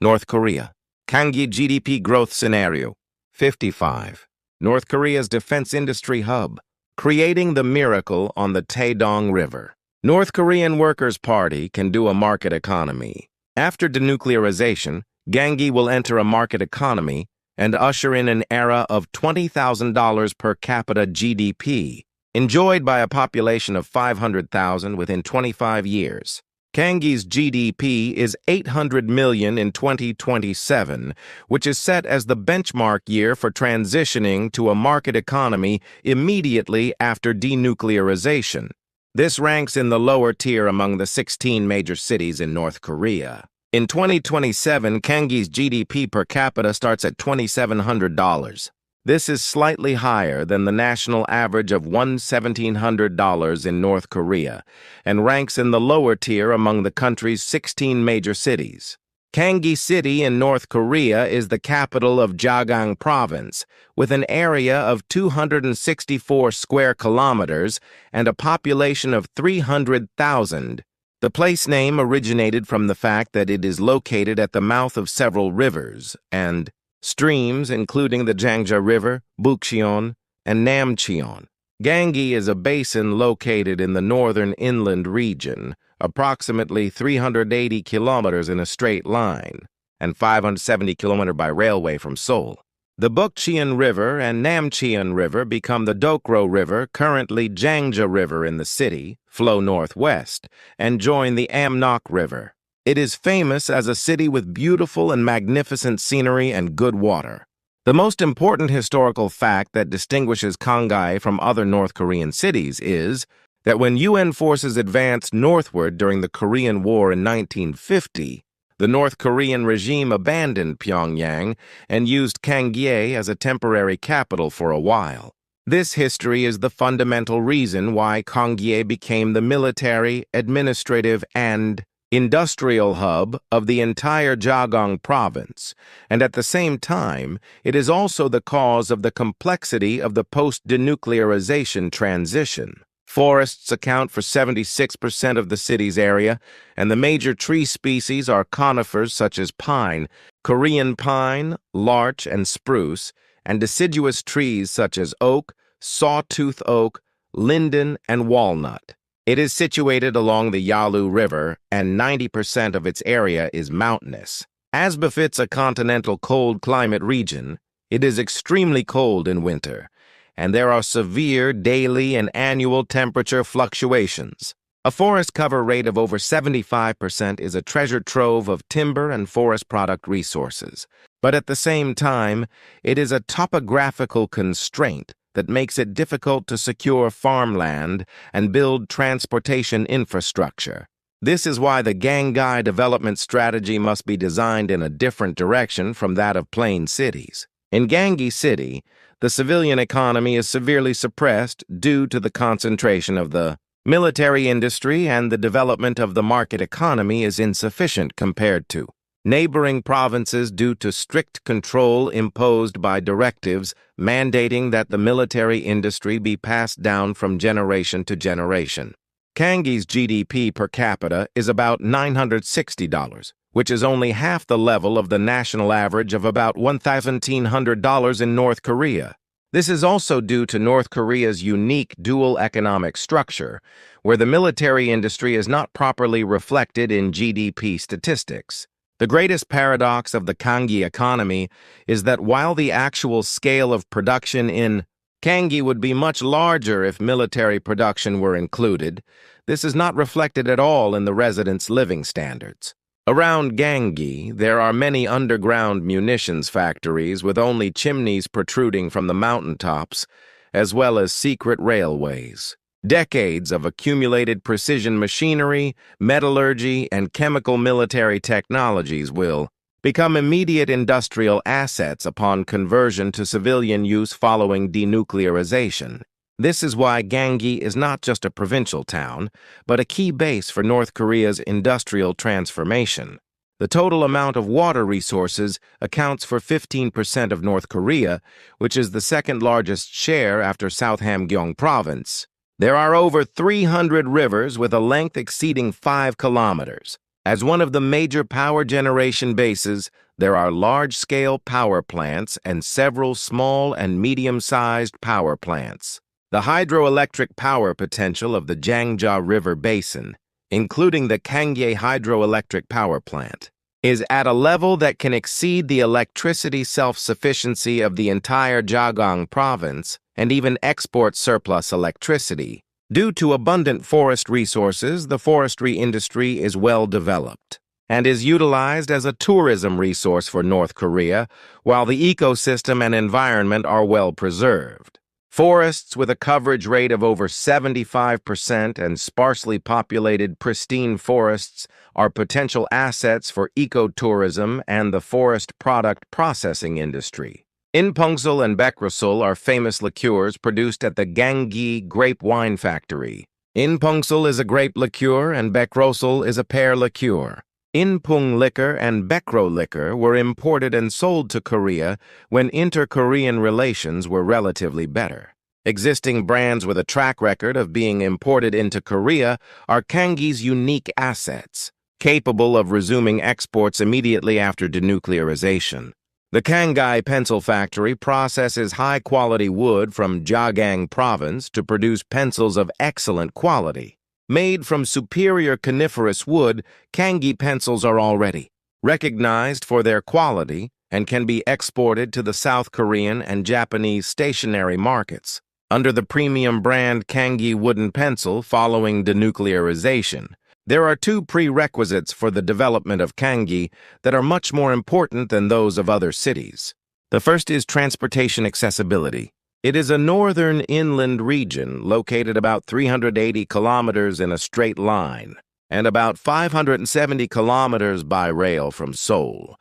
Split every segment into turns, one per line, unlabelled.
North Korea. Kanggye GDP growth scenario. 55. North Korea's defense industry hub, creating the miracle on the Taedong River. North Korean Workers' Party can do a market economy. After denuclearization, Kanggye will enter a market economy and usher in an era of $20,000 per capita GDP, enjoyed by a population of 500,000 within 25 years. Kanggye's GDP is 800 million in 2027, which is set as the benchmark year for transitioning to a market economy immediately after denuclearization. This ranks in the lower tier among the 16 major cities in North Korea. In 2027, Kanggye's GDP per capita starts at $2,700. This is slightly higher than the national average of $1,700 in North Korea and ranks in the lower tier among the country's 16 major cities. Kanggye City in North Korea is the capital of Jagang Province, with an area of 264 square kilometers and a population of 300,000. The place name originated from the fact that it is located at the mouth of several rivers and streams, including the Jangja River, Bukcheon, and Namcheon. Kanggye is a basin located in the northern inland region, approximately 380 kilometers in a straight line, and 570 kilometers by railway from Seoul. The Bukcheon River and Namcheon River become the Dokro River, currently Jangja River in the city, flow northwest, and join the Amnok River. It is famous as a city with beautiful and magnificent scenery and good water. The most important historical fact that distinguishes Kanggye from other North Korean cities is that when UN forces advanced northward during the Korean War in 1950, the North Korean regime abandoned Pyongyang and used Kanggye as a temporary capital for a while. This history is the fundamental reason why Kanggye became the military, administrative, and industrial hub of the entire Jagang Province, and at the same time, it is also the cause of the complexity of the post-denuclearization transition. Forests account for 76% of the city's area, and the major tree species are conifers such as pine, Korean pine, larch, and spruce, and deciduous trees such as oak, sawtooth oak, linden, and walnut. It is situated along the Yalu River, and 90% of its area is mountainous. As befits a continental cold climate region, it is extremely cold in winter, and there are severe daily and annual temperature fluctuations. A forest cover rate of over 75% is a treasure trove of timber and forest product resources, but at the same time, it is a topographical constraint that makes it difficult to secure farmland and build transportation infrastructure. This is why the Kanggye development strategy must be designed in a different direction from that of plain cities. In Kanggye City, the civilian economy is severely suppressed due to the concentration of the military industry, and the development of the market economy is insufficient compared to neighboring provinces due to strict control imposed by directives mandating that the military industry be passed down from generation to generation. Kanggye's GDP per capita is about $960, which is only half the level of the national average of about $1,700 in North Korea. This is also due to North Korea's unique dual economic structure, where the military industry is not properly reflected in GDP statistics. The greatest paradox of the Kanggye economy is that while the actual scale of production in Kanggye would be much larger if military production were included, this is not reflected at all in the residents' living standards. Around Kanggye, there are many underground munitions factories with only chimneys protruding from the mountaintops, as well as secret railways. Decades of accumulated precision machinery, metallurgy, and chemical military technologies will become immediate industrial assets upon conversion to civilian use following denuclearization. This is why Kanggye is not just a provincial town, but a key base for North Korea's industrial transformation. The total amount of water resources accounts for 15% of North Korea, which is the second largest share after South Hamgyong Province. There are over 300 rivers with a length exceeding 5 kilometers. As one of the major power generation bases, there are large-scale power plants and several small and medium-sized power plants. The hydroelectric power potential of the Jangja River basin, including the Kanggye hydroelectric power plant, is at a level that can exceed the electricity self-sufficiency of the entire Jagang Province and even export surplus electricity. Due to abundant forest resources, the forestry industry is well developed and is utilized as a tourism resource for North Korea, while the ecosystem and environment are well preserved. Forests with a coverage rate of over 75% and sparsely populated pristine forests are potential assets for ecotourism and the forest product processing industry. Inpungsul and Baekrosul are famous liqueurs produced at the Kanggye grape wine factory. Inpungsul is a grape liqueur and Baekrosul is a pear liqueur. Inpung liquor and Baekro liquor were imported and sold to Korea when inter-Korean relations were relatively better. Existing brands with a track record of being imported into Korea are Kanggye's unique assets, capable of resuming exports immediately after denuclearization. The Kanggye pencil factory processes high-quality wood from Jagang Province to produce pencils of excellent quality. Made from superior coniferous wood, Kanggye pencils are already recognized for their quality and can be exported to the South Korean and Japanese stationery markets. Under the premium brand Kanggye wooden pencil following denuclearization, there are two prerequisites for the development of Kanggye that are much more important than those of other cities. The first is transportation accessibility. It is a northern inland region located about 380 kilometers in a straight line and about 570 kilometers by rail from Seoul,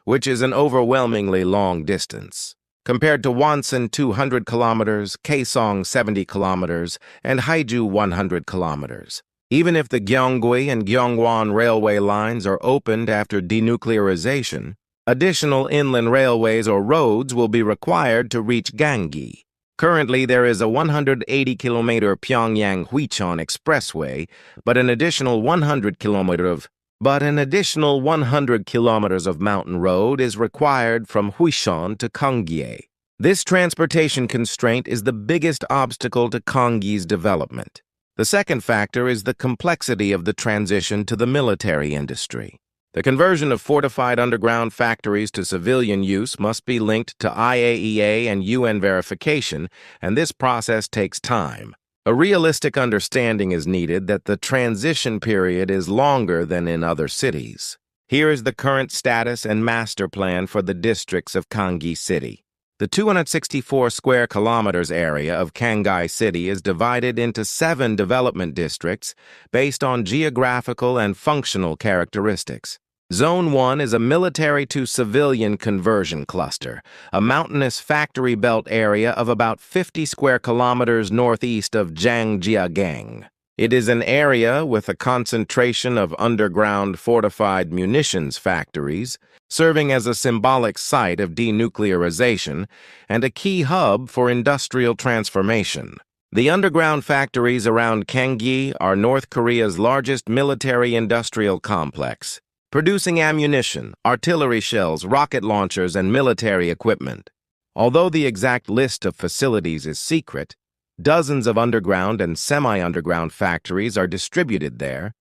which is an overwhelmingly long distance. Compared to Wonsan 200 kilometers, Kaesong 70 kilometers, and Haeju 100 kilometers. Even if the Gyeonggui and Gyeongwon railway lines are opened after denuclearization, additional inland railways or roads will be required to reach Kanggye. Currently, there is a 180-kilometer Pyongyang-Bukcheon expressway, but an additional 100 kilometers of mountain road is required from Bukcheon to Kanggye. This transportation constraint is the biggest obstacle to Kanggye's development. The second factor is the complexity of the transition to the military industry. The conversion of fortified underground factories to civilian use must be linked to IAEA and UN verification, and this process takes time. A realistic understanding is needed that the transition period is longer than in other cities. Here is the current status and master plan for the districts of Kanggye City. The 264 square kilometers area of Kanggye City is divided into 7 development districts based on geographical and functional characteristics. Zone 1 is a military-to-civilian conversion cluster, a mountainous factory belt area of about 50 square kilometers northeast of Jangjiagang. It is an area with a concentration of underground fortified munitions factories, serving as a symbolic site of denuclearization and a key hub for industrial transformation. The underground factories around Kanggye are North Korea's largest military-industrial complex, producing ammunition, artillery shells, rocket launchers, and military equipment. Although the exact list of facilities is secret, dozens of underground and semi-underground factories are distributed there,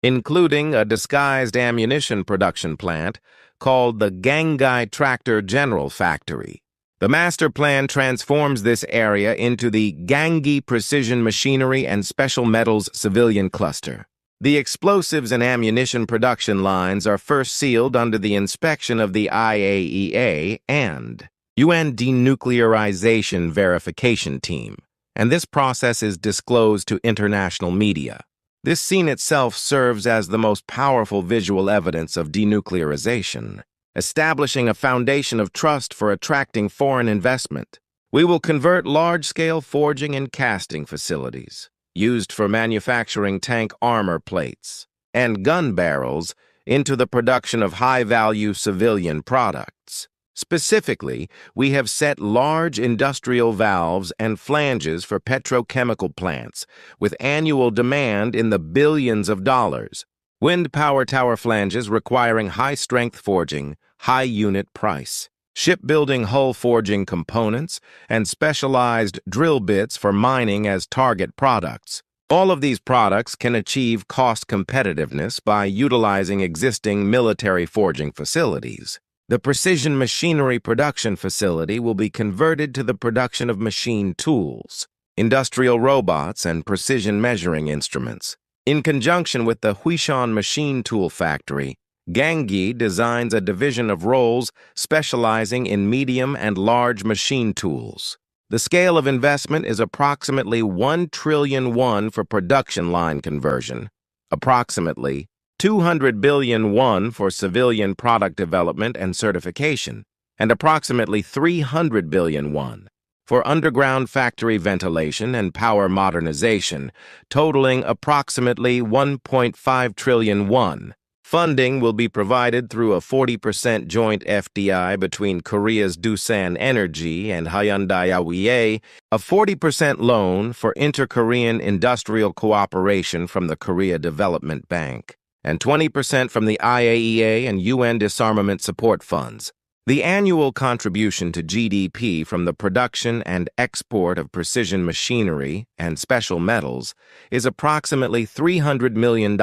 including a disguised ammunition production plant called the Kanggye Tractor General Factory. The master plan transforms this area into the Kanggye Precision Machinery and Special Metals Civilian Cluster. The explosives and ammunition production lines are first sealed under the inspection of the IAEA and UN Denuclearization Verification Team, and this process is disclosed to international media. This scene itself serves as the most powerful visual evidence of denuclearization, establishing a foundation of trust for attracting foreign investment. We will convert large-scale forging and casting facilities, used for manufacturing tank armor plates and gun barrels, into the production of high-value civilian products. Specifically, we have set large industrial valves and flanges for petrochemical plants, with annual demand in the billions of dollars. Wind power tower flanges requiring high-strength forging, high unit price. Shipbuilding hull forging components, and specialized drill bits for mining as target products. All of these products can achieve cost competitiveness by utilizing existing military forging facilities. The precision machinery production facility will be converted to the production of machine tools, industrial robots, and precision measuring instruments. In conjunction with the Huishan Machine Tool Factory, Kanggye designs a division of roles specializing in medium and large machine tools. The scale of investment is approximately 1 trillion won for production line conversion, approximately 200 billion won for civilian product development and certification, and approximately 300 billion won for underground factory ventilation and power modernization, totaling approximately 1.5 trillion won. Funding will be provided through a 40% joint FDI between Korea's Doosan Energy and Hyundai Aoye, a 40% loan for inter-Korean industrial cooperation from the Korea Development Bank, and 20% from the IAEA and UN disarmament support funds. The annual contribution to GDP from the production and export of precision machinery and special metals is approximately $300 million.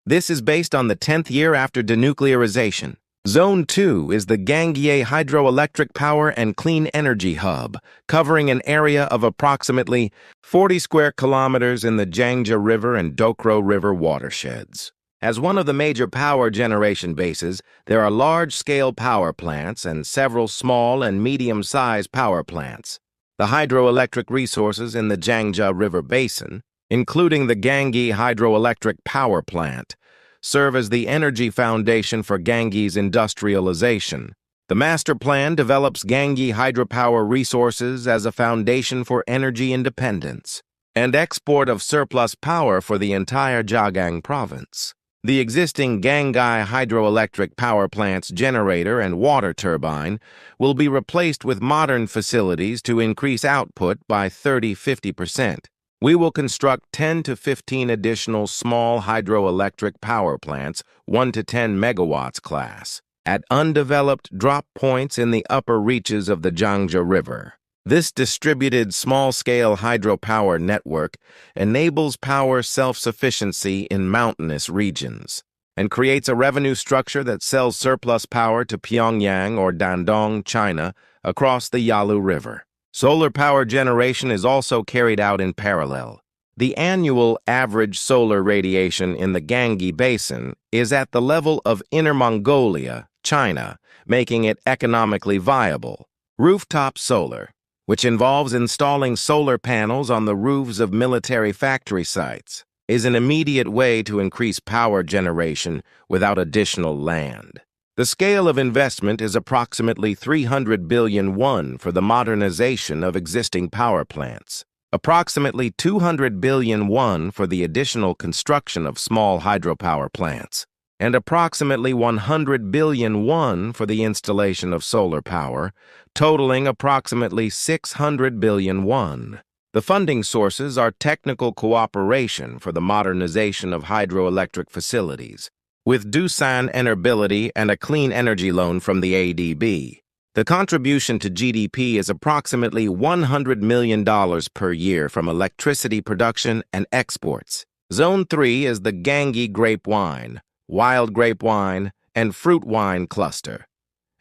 This is based on the 10th year after denuclearization. Zone 2 is the Kanggye Hydroelectric Power and Clean Energy Hub, covering an area of approximately 40 square kilometers in the Jangja River and Dokro River watersheds. As one of the major power generation bases, there are large-scale power plants and several small and medium-sized power plants. The hydroelectric resources in the Jangja River basin, including the Kanggye Hydroelectric Power Plant, serve as the energy foundation for Kanggye's industrialization. The master plan develops Kanggye hydropower resources as a foundation for energy independence and export of surplus power for the entire Jagang Province. The existing Kanggye hydroelectric power plant's generator and water turbine will be replaced with modern facilities to increase output by 30–50%. We will construct 10 to 15 additional small hydroelectric power plants, 1 to 10 megawatts class, at undeveloped drop points in the upper reaches of the Jangja River. This distributed small-scale hydropower network enables power self-sufficiency in mountainous regions and creates a revenue structure that sells surplus power to Pyongyang or Dandong, China, across the Yalu River. Solar power generation is also carried out in parallel. The annual average solar radiation in the Kanggye Basin is at the level of Inner Mongolia, China, making it economically viable. Rooftop solar, which involves installing solar panels on the roofs of military factory sites, is an immediate way to increase power generation without additional land. The scale of investment is approximately 300 billion won for the modernization of existing power plants, approximately 200 billion won for the additional construction of small hydropower plants, and approximately 100 billion won for the installation of solar power, totaling approximately 600 billion won. The funding sources are technical cooperation for the modernization of hydroelectric facilities, with Doosan Enerbility and a clean energy loan from the ADB. The contribution to GDP is approximately $100 million per year from electricity production and exports. Zone 3 is the Kanggye grape wine, wild grape wine, and fruit wine cluster,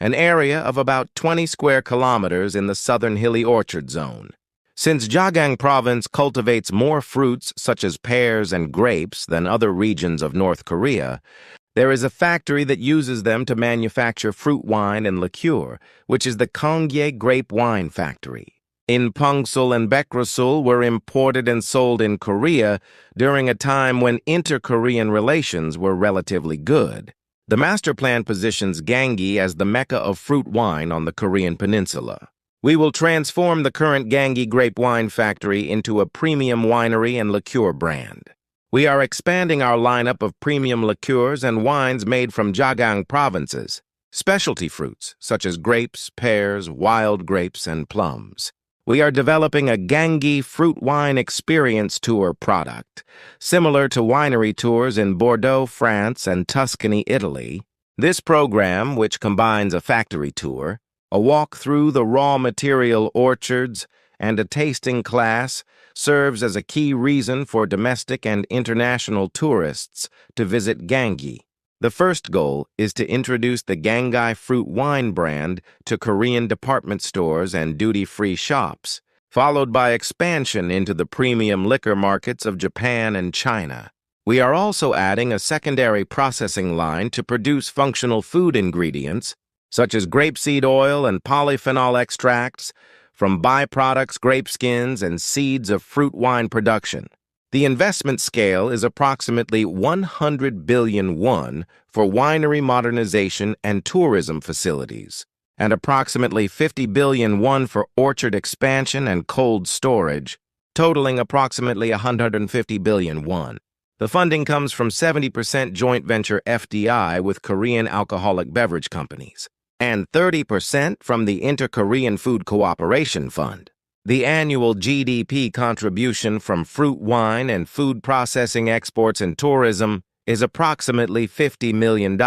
an area of about 20 square kilometers in the southern hilly orchard zone. Since Jagang Province cultivates more fruits such as pears and grapes than other regions of North Korea, there is a factory that uses them to manufacture fruit wine and liqueur, which is the Kanggye Grape Wine Factory. In Pungsul and Baekrasul were imported and sold in Korea during a time when inter-Korean relations were relatively good. The master plan positions Kanggye as the mecca of fruit wine on the Korean peninsula. We will transform the current Kanggye Grape Wine Factory into a premium winery and liqueur brand. We are expanding our lineup of premium liqueurs and wines made from Jagang Provinces, specialty fruits such as grapes, pears, wild grapes, and plums. We are developing a Kanggye fruit wine experience tour product, similar to winery tours in Bordeaux, France, and Tuscany, Italy. This program, which combines a factory tour, a walk through the raw material orchards, and a tasting class, serves as a key reason for domestic and international tourists to visit Kanggye. The first goal is to introduce the Kanggye fruit wine brand to Korean department stores and duty-free shops, followed by expansion into the premium liquor markets of Japan and China. We are also adding a secondary processing line to produce functional food ingredients, such as grapeseed oil and polyphenol extracts, from byproducts, grape skins, and seeds of fruit wine production. The investment scale is approximately 100 billion won for winery modernization and tourism facilities, and approximately 50 billion won for orchard expansion and cold storage, totaling approximately 150 billion won. The funding comes from 70% joint venture FDI with Korean alcoholic beverage companies, and 30% from the Inter-Korean Food Cooperation Fund. The annual GDP contribution from fruit wine and food processing exports and tourism is approximately $50 million.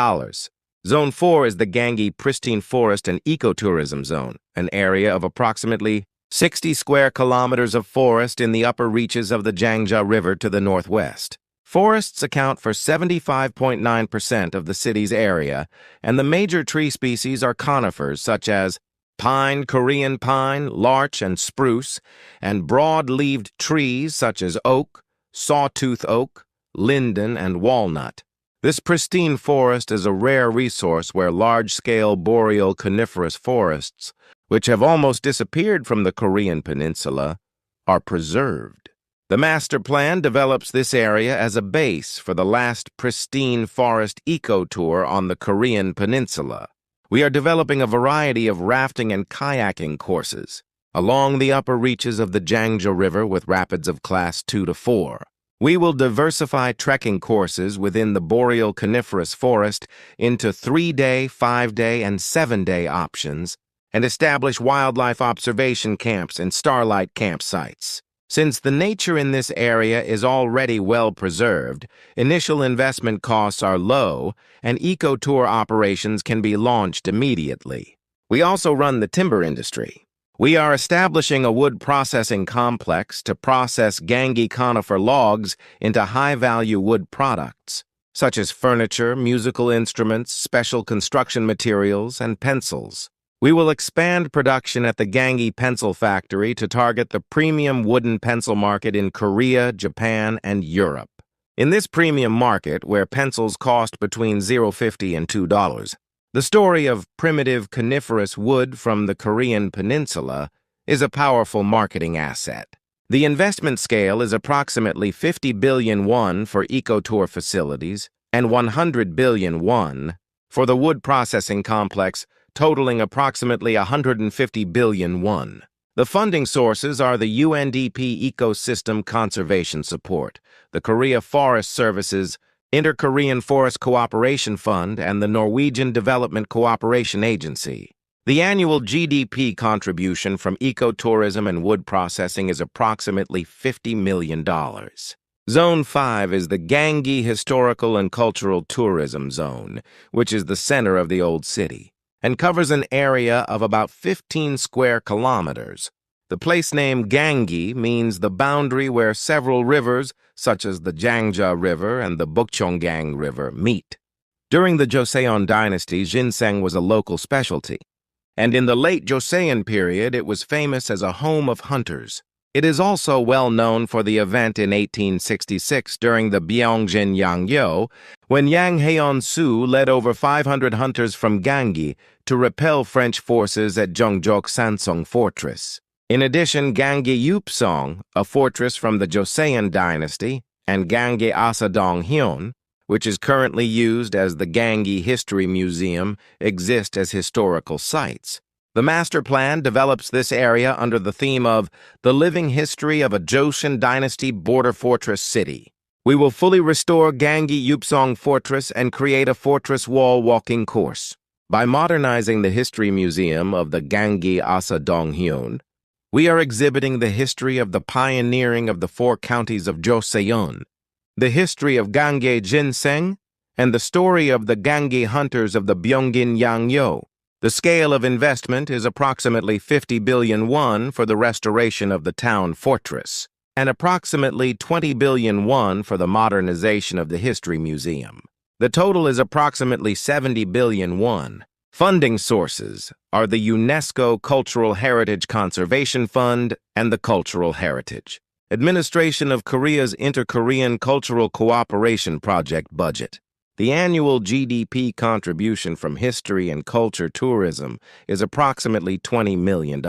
Zone 4 is the Kanggye Pristine Forest and Ecotourism Zone, an area of approximately 60 square kilometers of forest in the upper reaches of the Jangja River to the northwest. Forests account for 75.9% of the city's area, and the major tree species are conifers such as pine, Korean pine, larch, and spruce, and broad-leaved trees such as oak, sawtooth oak, linden, and walnut. This pristine forest is a rare resource where large-scale boreal coniferous forests, which have almost disappeared from the Korean peninsula, are preserved. The master plan develops this area as a base for the last pristine forest eco-tour on the Korean peninsula. We are developing a variety of rafting and kayaking courses along the upper reaches of the Jangja River with rapids of class 2 to 4. We will diversify trekking courses within the boreal coniferous forest into 3-day, 5-day, and 7-day options and establish wildlife observation camps and starlight campsites. Since the nature in this area is already well preserved, initial investment costs are low, and eco-tour operations can be launched immediately. We also run the timber industry. We are establishing a wood processing complex to process Kanggye conifer logs into high-value wood products, such as furniture, musical instruments, special construction materials, and pencils. We will expand production at the Kanggye Pencil Factory to target the premium wooden pencil market in Korea, Japan, and Europe. In this premium market, where pencils cost between $0.50 and $2, the story of primitive coniferous wood from the Korean peninsula is a powerful marketing asset. The investment scale is approximately 50 billion won for eco-tour facilities and 100 billion won for the wood processing complex, totaling approximately 150 billion won. The funding sources are the UNDP Ecosystem Conservation Support, the Korea Forest Services, Inter-Korean Forest Cooperation Fund, and the Norwegian Development Cooperation Agency. The annual GDP contribution from ecotourism and wood processing is approximately $50 million. Zone 5 is the Kanggye Historical and Cultural Tourism Zone, which is the center of the old city, and covers an area of about 15 square kilometers. The place name Kanggye means the boundary where several rivers, such as the Jangja River and the Bukcheon River, meet. During the Joseon dynasty, ginseng was a local specialty, and in the late Joseon period it was famous as a home of hunters. It is also well known for the event in 1866 during the Pyongyang Yangyo, when Yang Haeon-soo led over 500 hunters from Kanggye to repel French forces at Jeongjok Sansong Fortress. In addition, Kanggye Yupsong, a fortress from the Joseon dynasty, and Kanggye Asadong-hyeon, which is currently used as the Kanggye History Museum, exist as historical sites. The master plan develops this area under the theme of the living history of a Joseon dynasty border fortress city. We will fully restore Kanggye Yupsong Fortress and create a fortress wall walking course. By modernizing the history museum of the Kanggye Asadong-hyeon, We are exhibiting the history of the pioneering of the 4 counties of Joseon, the history of Kanggye ginseng, and the story of the Kanggye hunters of the Pyongyang. The scale of investment is approximately 50 billion won for the restoration of the town fortress, and approximately 20 billion won for the modernization of the History Museum. The total is approximately 70 billion won. Funding sources are the UNESCO Cultural Heritage Conservation Fund and the Cultural Heritage Administration of Korea's Inter-Korean Cultural Cooperation Project budget. The annual GDP contribution from history and culture tourism is approximately $20 million.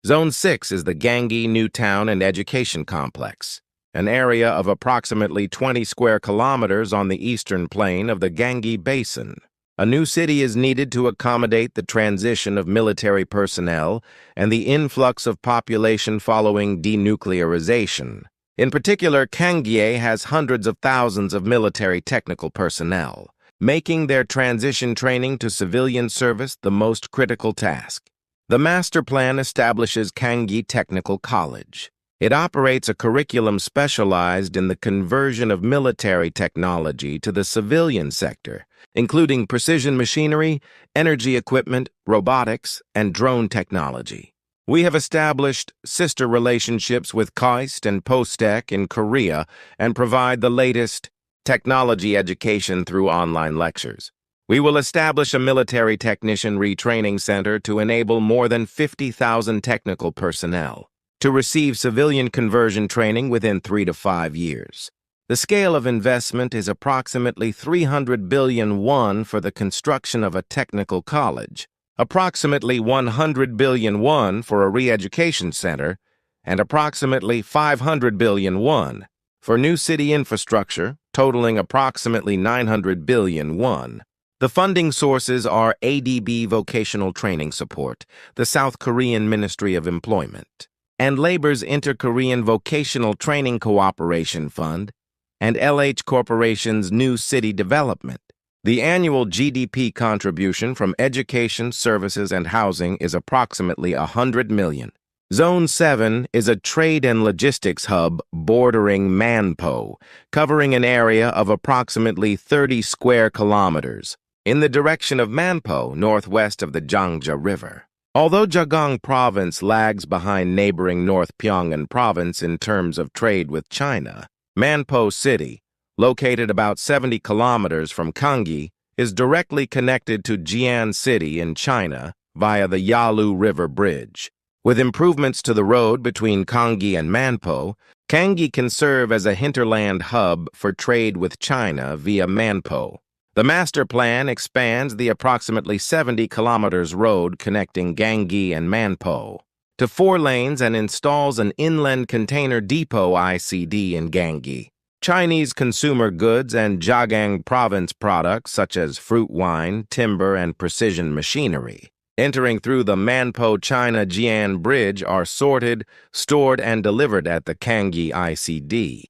Zone 6 is the Kanggye New Town and Education Complex, an area of approximately 20 square kilometers on the eastern plain of the Kanggye Basin. A new city is needed to accommodate the transition of military personnel and the influx of population following denuclearization. In particular, Kanggye has hundreds of thousands of military technical personnel, making their transition training to civilian service the most critical task. The master plan establishes Kanggye Technical College. It operates a curriculum specialized in the conversion of military technology to the civilian sector, including precision machinery, energy equipment, robotics, and drone technology. We have established sister relationships with KAIST and Postec in Korea and provide the latest technology education through online lectures. We will establish a military technician retraining center to enable more than 50,000 technical personnel to receive civilian conversion training within 3 to 5 years. The scale of investment is approximately 300 billion won for the construction of a technical college, approximately 100 billion won for a re-education center, and approximately 500 billion won for new city infrastructure, totaling approximately 900 billion won. The funding sources are ADB Vocational Training Support, the South Korean Ministry of Employment, and Labor's Inter-Korean Vocational Training Cooperation Fund, and LH Corporation's New City Development. The annual GDP contribution from education, services, and housing is approximately 100 million. Zone 7 is a trade and logistics hub bordering Manpo, covering an area of approximately 30 square kilometers in the direction of Manpo, northwest of the Jangja River. Although Jagang Province lags behind neighboring North Pyongyang Province in terms of trade with China, Manpo City, located about 70 kilometers from Kanggye, is directly connected to Jian City in China via the Yalu River Bridge. With improvements to the road between Kanggye and Manpo, Kanggye can serve as a hinterland hub for trade with China via Manpo. The master plan expands the approximately 70 kilometers road connecting Kanggye and Manpo to 4 lanes and installs an inland container depot ICD in Kanggye. Chinese consumer goods and Jagang Province products such as fruit wine, timber, and precision machinery entering through the Manpo-China-Jian Bridge are sorted, stored, and delivered at the Kanggye ICD.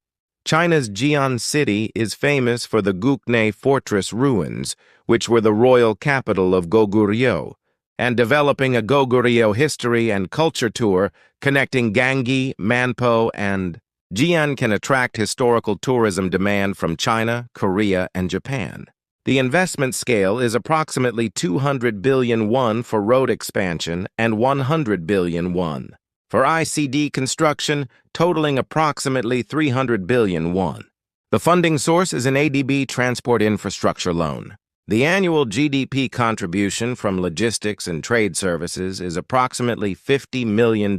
China's Jian City is famous for the Gukne Fortress ruins, which were the royal capital of Goguryeo, and developing a Goguryeo history and culture tour connecting Kanggye, Manpo, and Jian can attract historical tourism demand from China, Korea, and Japan. The investment scale is approximately 200 billion won for road expansion and 100 billion won for ICD construction, totaling approximately 300 billion won. The funding source is an ADB transport infrastructure loan. The annual GDP contribution from logistics and trade services is approximately $50 million.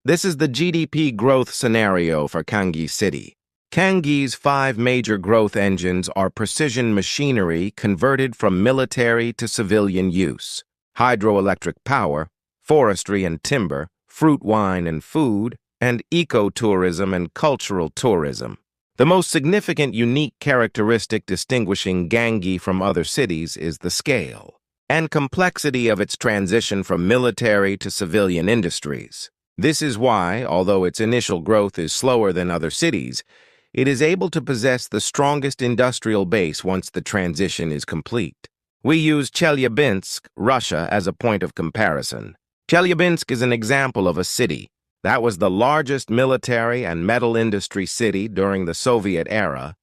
This is the GDP growth scenario for Kanggye City. Kanggye's 5 major growth engines are precision machinery converted from military to civilian use, hydroelectric power, forestry and timber, fruit wine and food, and ecotourism and cultural tourism. The most significant unique characteristic distinguishing Kanggye from other cities is the scale and complexity of its transition from military to civilian industries. This is why, although its initial growth is slower than other cities, it is able to possess the strongest industrial base once the transition is complete. We use Chelyabinsk, Russia, as a point of comparison. Chelyabinsk is an example of a city that was the largest military and metal industry city during the Soviet era,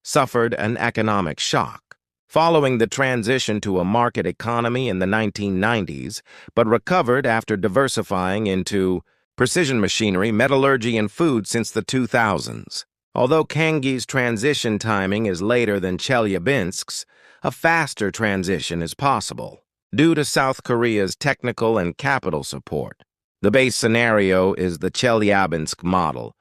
suffered an economic shock following the transition to a market economy in the 1990s, but recovered after diversifying into precision machinery, metallurgy, and food since the 2000s. Although Kanggye's transition timing is later than Chelyabinsk's, a faster transition is possible due to South Korea's technical and capital support. The base scenario is the Chelyabinsk model,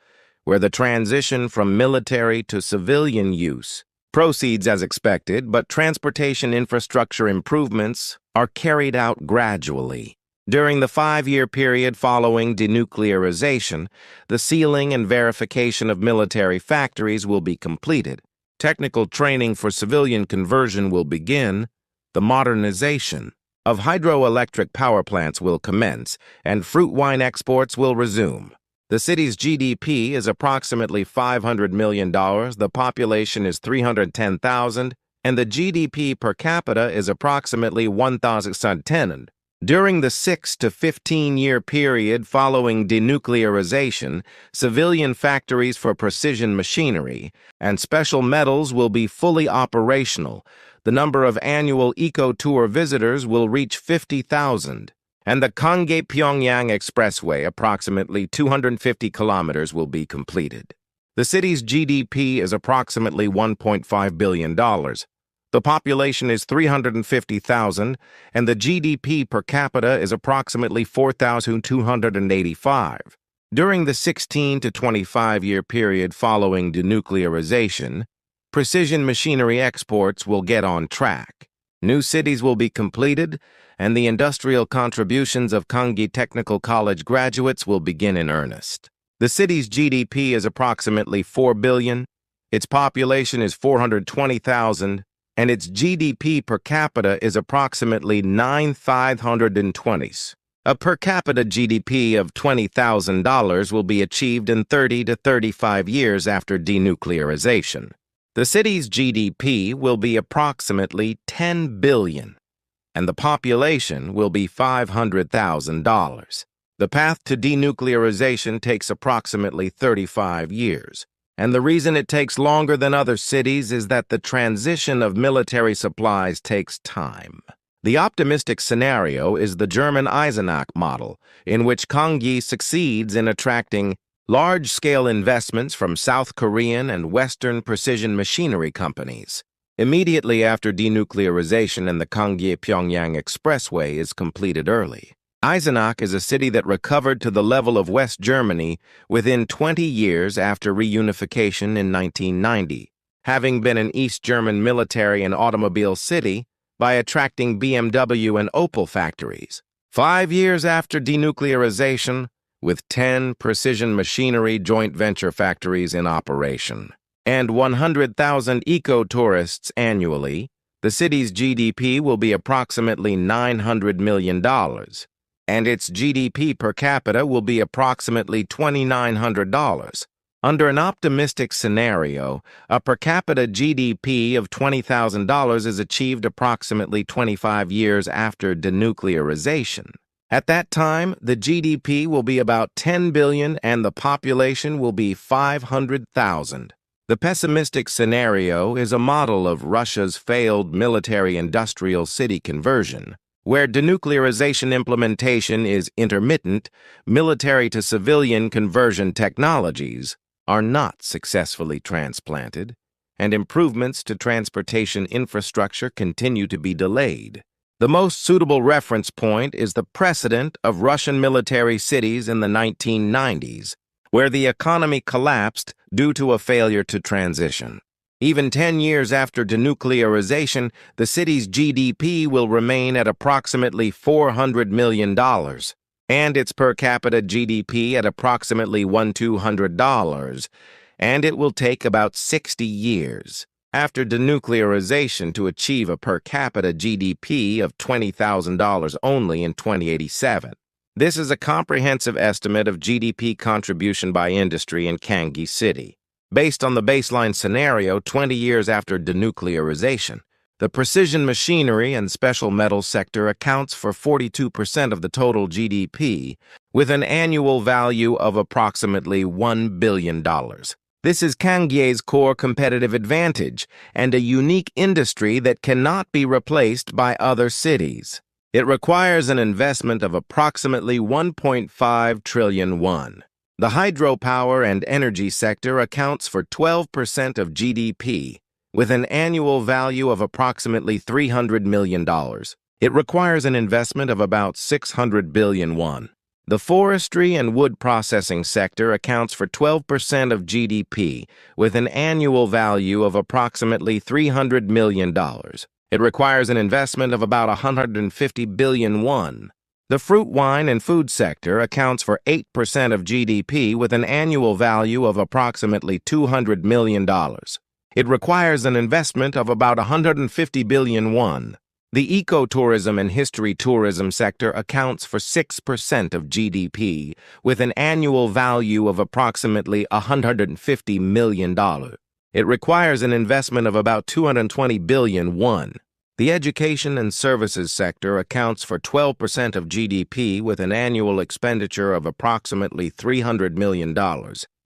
where the transition from military to civilian use proceeds as expected, but transportation infrastructure improvements are carried out gradually. During the 5-year period following denuclearization, the sealing and verification of military factories will be completed. Technical training for civilian conversion will begin. The modernization of hydroelectric power plants will commence, and fruit wine exports will resume. The city's GDP is approximately $500 million, the population is 310,000, and the GDP per capita is approximately 1,010. During the 6 to 15-year period following denuclearization, civilian factories for precision machinery and special metals will be fully operational. The number of annual eco-tour visitors will reach 50,000. And the Kanggye-Pyongyang Expressway, approximately 250 kilometers, will be completed. The city's GDP is approximately $1.5 billion. The population is 350,000, and the GDP per capita is approximately 4,285. During the 16 to 25-year period following denuclearization, precision machinery exports will get on track. New cities will be completed, and the industrial contributions of Kanggye Technical College graduates will begin in earnest. The city's GDP is approximately $4 billion, its population is 420,000, and its GDP per capita is approximately 9,520. A per capita GDP of $20,000 will be achieved in 30 to 35 years after denuclearization. The city's GDP will be approximately $10 billion, and the population will be $500,000. The path to denuclearization takes approximately 35 years, and the reason it takes longer than other cities is that the transition of military supplies takes time. The optimistic scenario is the German Eisenach model, in which Kanggye succeeds in attracting large-scale investments from South Korean and Western precision machinery companies. Immediately after denuclearization and the Kanggye-Pyongyang Expressway is completed early, Eisenach is a city that recovered to the level of West Germany within 20 years after reunification in 1990, having been an East German military and automobile city by attracting BMW and Opel factories. 5 years after denuclearization, with 10 precision machinery joint venture factories in operation, and 100,000 eco-tourists annually, the city's GDP will be approximately $900 million, and its GDP per capita will be approximately $2,900. Under an optimistic scenario, a per capita GDP of $20,000 is achieved approximately 25 years after denuclearization. At that time, the GDP will be about $10 billion and the population will be 500,000. The pessimistic scenario is a model of Russia's failed military-industrial city conversion, where denuclearization implementation is intermittent, military-to-civilian conversion technologies are not successfully transplanted, and improvements to transportation infrastructure continue to be delayed. The most suitable reference point is the precedent of Russian military cities in the 1990s, where the economy collapsed due to a failure to transition. Even 10 years after denuclearization, the city's GDP will remain at approximately $400 million, and its per capita GDP at approximately $1,200, and it will take about 60 years after denuclearization to achieve a per capita GDP of $20,000 only in 2087. This is a comprehensive estimate of GDP contribution by industry in Kanggye City. Based on the baseline scenario 20 years after denuclearization, The precision machinery and special metals sector accounts for 42% of the total GDP, with an annual value of approximately $1 billion. This is Kanggye's core competitive advantage and a unique industry that cannot be replaced by other cities. It requires an investment of approximately 1.5 trillion won. The hydropower and energy sector accounts for 12% of GDP, with an annual value of approximately $300 million. It requires an investment of about 600 billion won. The forestry and wood processing sector accounts for 12% of GDP, with an annual value of approximately $300 million. It requires an investment of about 150 billion won. The fruit, wine, and food sector accounts for 8% of GDP, with an annual value of approximately $200 million. It requires an investment of about 150 billion won. The ecotourism and history tourism sector accounts for 6% of GDP, with an annual value of approximately $150 million. It requires an investment of about 220 billion won. The education and services sector accounts for 12% of GDP, with an annual expenditure of approximately $300 million.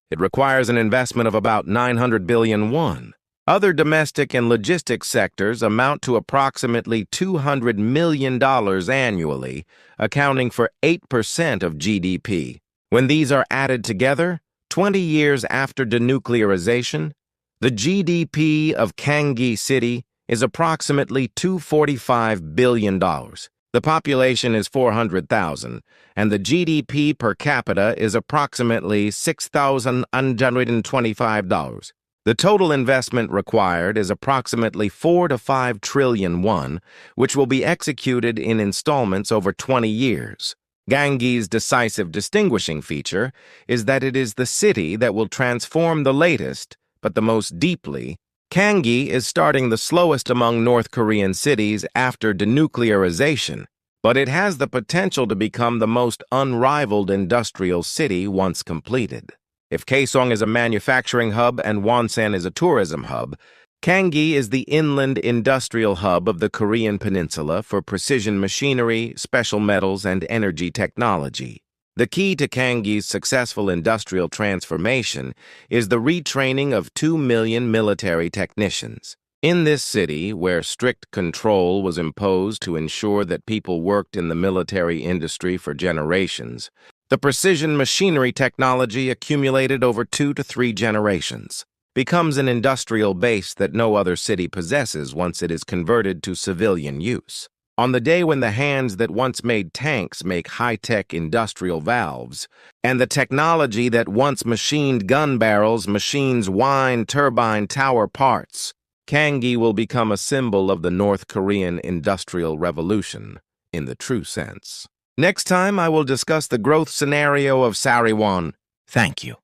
It requires an investment of about 900 billion won. Other domestic and logistics sectors amount to approximately $200 million annually, accounting for 8% of GDP. When these are added together, 20 years after denuclearization, the GDP of Kanggye City is approximately $245 billion. The population is 400,000, and the GDP per capita is approximately $6,125. The total investment required is approximately 4 to 5 trillion won, which will be executed in installments over 20 years. Kanggye's decisive distinguishing feature is that it is the city that will transform the latest, but the most deeply. Kanggye is starting the slowest among North Korean cities after denuclearization, but it has the potential to become the most unrivaled industrial city once completed. If Kaesong is a manufacturing hub and Wonsan is a tourism hub, Kanggye is the inland industrial hub of the Korean peninsula for precision machinery, special metals, and energy technology. The key to Kanggye's successful industrial transformation is the retraining of 2 million military technicians. In this city, where strict control was imposed to ensure that people worked in the military industry for generations, the precision machinery technology accumulated over 2 to 3 generations becomes an industrial base that no other city possesses once it is converted to civilian use. On the day when the hands that once made tanks make high-tech industrial valves, and the technology that once machined gun barrels machines wind turbine tower parts, Kanggye will become a symbol of the North Korean Industrial Revolution, in the true sense. Next time, I will discuss the growth scenario of Sariwon. Thank you.